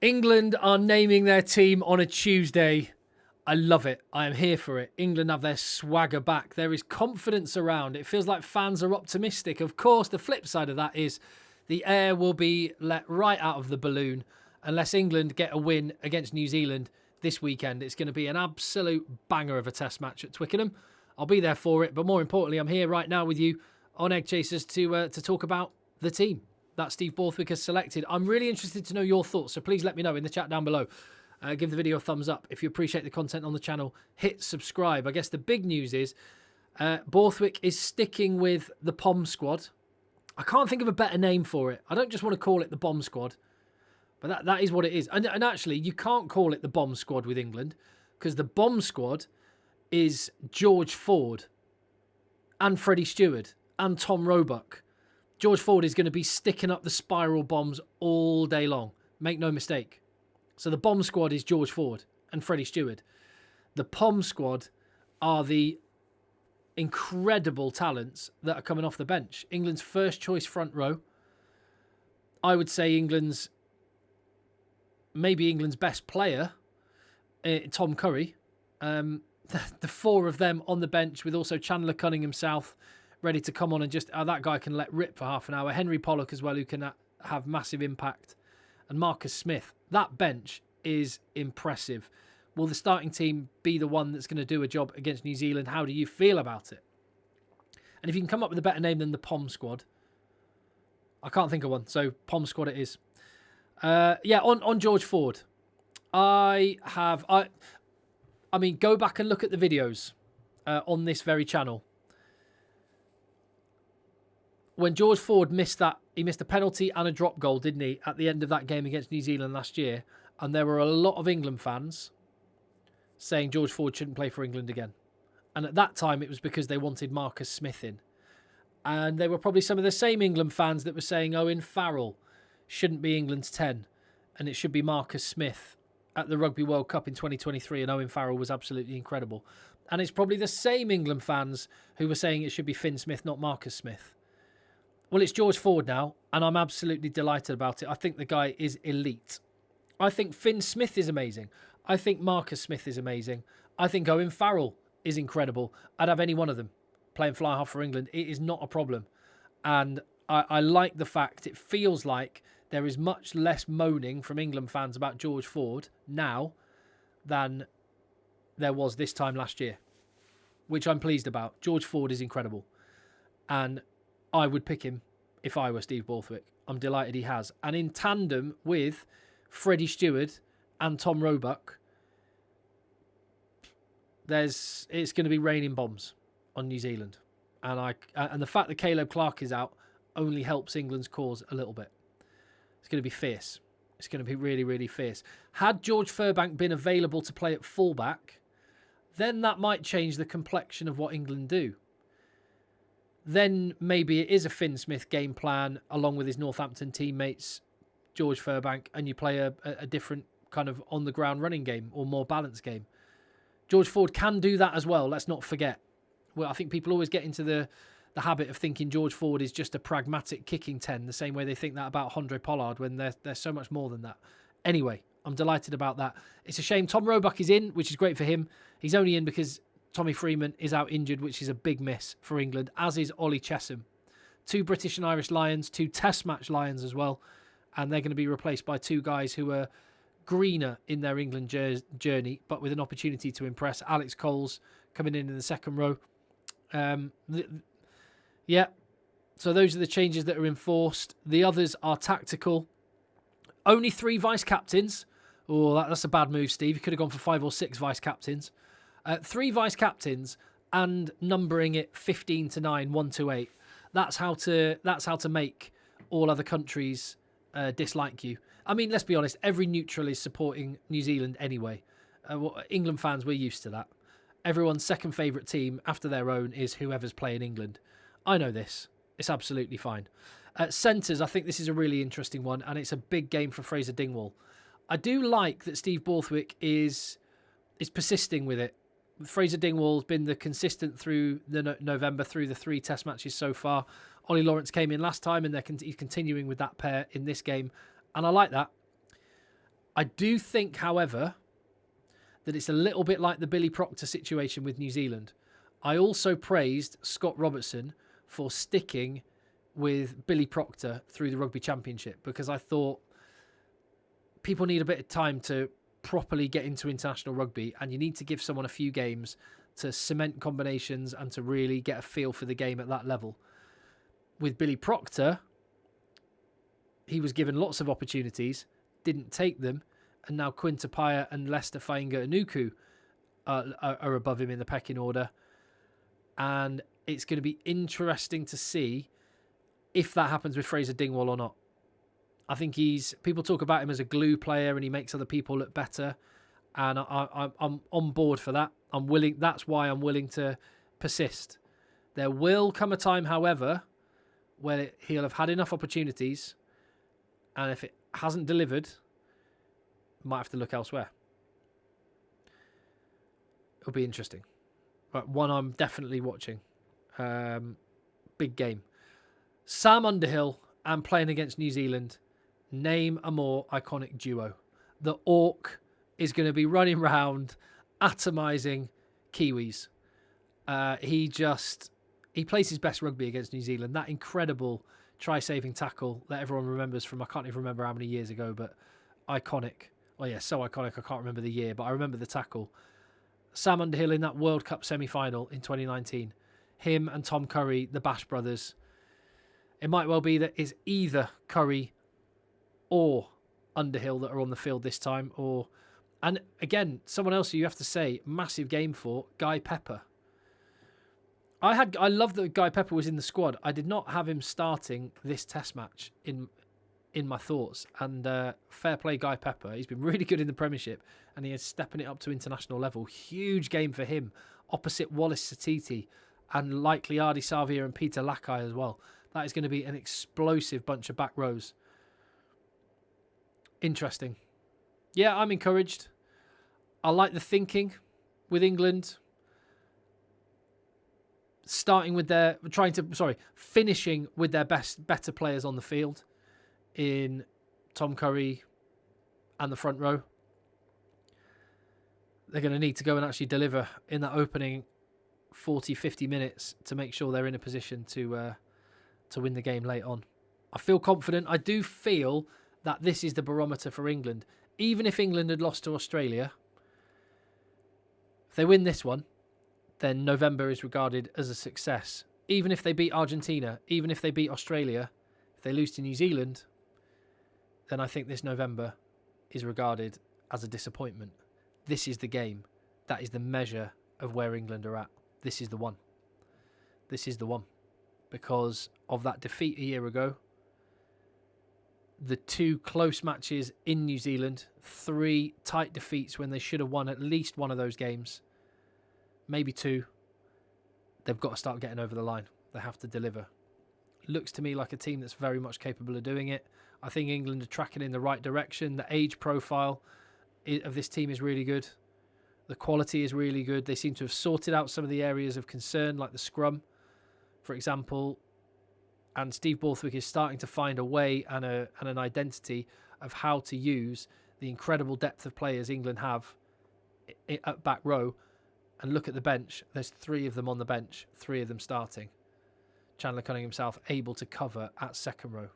England are naming their team on a Tuesday. I love it. I am here for it. England have their swagger back. There is confidence around. It feels like fans are optimistic. Of course, the flip side of that is the air will be let right out of the balloon unless England get a win against New Zealand this weekend. It's going to be an absolute banger of a test match at Twickenham. I'll be there for it. But more importantly, I'm here right now with you on Egg Chasers to talk about the team that Steve Borthwick has selected. I'm really interested to know your thoughts, so please let me know in the chat down below. Give the video a thumbs up. If you appreciate the content on the channel, hit subscribe. I guess the big news is Borthwick is sticking with the POM squad. I can't think of a better name for it. I don't just want to call it the Bomb Squad, but that is what it is. And actually, you can't call it the Bomb Squad with England because the Bomb Squad is George Ford and Freddie Stewart and Tom Roebuck. George Ford is going to be sticking up the spiral bombs all day long. Make no mistake. So the Bomb Squad is George Ford and Freddie Stewart. The POM Squad are the incredible talents that are coming off the bench. England's first choice front row. I would say maybe England's best player, Tom Curry. The four of them on the bench with also Chandler Cunningham South ready to come on and just, that guy can let rip for half an hour. Henry Pollock as well, who can have massive impact. And Marcus Smith. That bench is impressive. Will the starting team be the one that's going to do a job against New Zealand? How do you feel about it? And if you can come up with a better name than the POM Squad, I can't think of one. So POM Squad it is. Yeah, on George Ford, I mean, go back and look at the videos on this very channel. When George Ford missed that, he missed a penalty and a drop goal, didn't he, at the end of that game against New Zealand last year. And there were a lot of England fans saying George Ford shouldn't play for England again. And at that time, it was because they wanted Marcus Smith in. And they were probably some of the same England fans that were saying Owen Farrell shouldn't be England's 10. And it should be Marcus Smith at the Rugby World Cup in 2023. And Owen Farrell was absolutely incredible. And it's probably the same England fans who were saying it should be Finn Smith, not Marcus Smith. Well, it's George Ford now, and I'm absolutely delighted about it. I think the guy is elite. I think Finn Smith is amazing. I think Marcus Smith is amazing. I think Owen Farrell is incredible. I'd have any one of them playing fly half for England. It is not a problem. And I like the fact it feels like there is much less moaning from England fans about George Ford now than there was this time last year, which I'm pleased about. George Ford is incredible. And I would pick him if I were Steve Borthwick. I'm delighted he has. And in tandem with Freddie Stewart and Tom Roebuck, it's going to be raining bombs on New Zealand. And the fact that Caleb Clark is out only helps England's cause a little bit. It's going to be fierce. It's going to be really, really fierce. Had George Furbank been available to play at fullback, then that might change the complexion of what England do. Then maybe it is a Finn Smith game plan along with his Northampton teammates, George Furbank, and you play a different kind of on-the-ground running game or more balanced game. George Ford can do that as well, let's not forget. Well, I think people always get into the habit of thinking George Ford is just a pragmatic kicking 10, the same way they think that about Andre Pollard when they're so much more than that. Anyway, I'm delighted about that. It's a shame Tom Roebuck is in, which is great for him. He's only in because Tommy Freeman is out injured, which is a big miss for England, as is Ollie Chesham. 2 British and Irish Lions, 2 Test match Lions as well. And they're going to be replaced by 2 guys who are greener in their England journey, but with an opportunity to impress. Alex Coles coming in the second row. Yeah, so those are the changes that are enforced. The others are tactical. Only 3 vice-captains. Oh, that's a bad move, Steve. You could have gone for 5 or 6 vice-captains. 3 vice-captains and numbering it 15 to 9, 1 to 8. That's how to make all other countries dislike you. I mean, let's be honest, every neutral is supporting New Zealand anyway. England fans, we're used to that. Everyone's second favourite team after their own is whoever's playing England. I know this. It's absolutely fine. Centres, I think this is a really interesting one, and it's a big game for Fraser Dingwall. I do like that Steve Borthwick is persisting with it. Fraser Dingwall's been the consistent through the November, through the 3 test matches so far. Ollie Lawrence came in last time, and he's continuing with that pair in this game. And I like that. I do think, however, that it's a little bit like the Billy Proctor situation with New Zealand. I also praised Scott Robertson for sticking with Billy Proctor through the Rugby Championship, because I thought people need a bit of time to properly get into international rugby, and you need to give someone a few games to cement combinations and to really get a feel for the game at that level. With Billy Proctor, he was given lots of opportunities, didn't take them, and now Quinn Tupaia and Lester Fainga-Anuku are above him in the pecking order. And it's going to be interesting to see if that happens with Fraser Dingwall or not. I think people talk about him as a glue player and he makes other people look better. And I'm on board for that. I'm willing. That's why I'm willing to persist. There will come a time, however, where he'll have had enough opportunities, and if it hasn't delivered, might have to look elsewhere. It'll be interesting. Right, one I'm definitely watching. Big game. Sam Underhill and playing against New Zealand. Name a more iconic duo. The Orc is going to be running round, atomising Kiwis. He plays his best rugby against New Zealand. That incredible try-saving tackle that everyone remembers from, I can't even remember how many years ago, but iconic. Well, yeah, so iconic I can't remember the year, but I remember the tackle. Sam Underhill in that World Cup semi-final in 2019. Him and Tom Curry, the Bash brothers. It might well be that it's either Curry or Underhill that are on the field this time. And again, someone else who you have to say, massive game for, Guy Pepper. I love that Guy Pepper was in the squad. I did not have him starting this test match in my thoughts. And fair play, Guy Pepper. He's been really good in the Premiership, and he is stepping it up to international level. Huge game for him, opposite Wallace Satiti, and likely Ardi Savia and Peter Lakai as well. That is going to be an explosive bunch of back rows. Interesting. Yeah, I'm encouraged. I like the thinking with England. Finishing with their better players on the field in Tom Curry and the front row. They're going to need to go and actually deliver in that opening 40, 50 minutes to make sure they're in a position to win the game late on. I feel confident. I do feel that this is the barometer for England. Even if England had lost to Australia, if they win this one, then November is regarded as a success. Even if they beat Argentina, even if they beat Australia, if they lose to New Zealand, then I think this November is regarded as a disappointment. This is the game. That is the measure of where England are at. This is the one. This is the one. Because of that defeat a year ago, the 2 close matches in New Zealand, 3 tight defeats when they should have won at least one of those games, maybe 2. They've got to start getting over the line. They have to deliver. Looks to me like a team that's very much capable of doing it. I think England are tracking in the right direction. The age profile of this team is really good. The quality is really good. They seem to have sorted out some of the areas of concern, like the scrum, for example. And Steve Borthwick is starting to find a way and an identity of how to use the incredible depth of players England have at back row. And look at the bench. There's 3 of them on the bench, 3 of them starting. Chandler Cunningham himself able to cover at second row.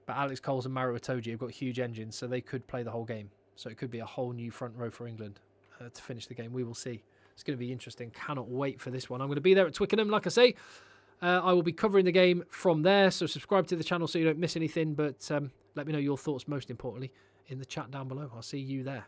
But Alex Coles and Maro Itoje have got huge engines, so they could play the whole game. So it could be a whole new front row for England to finish the game. We will see. It's going to be interesting. Cannot wait for this one. I'm going to be there at Twickenham, like I say. I will be covering the game from there, so subscribe to the channel so you don't miss anything. But let me know your thoughts, most importantly, in the chat down below. I'll see you there.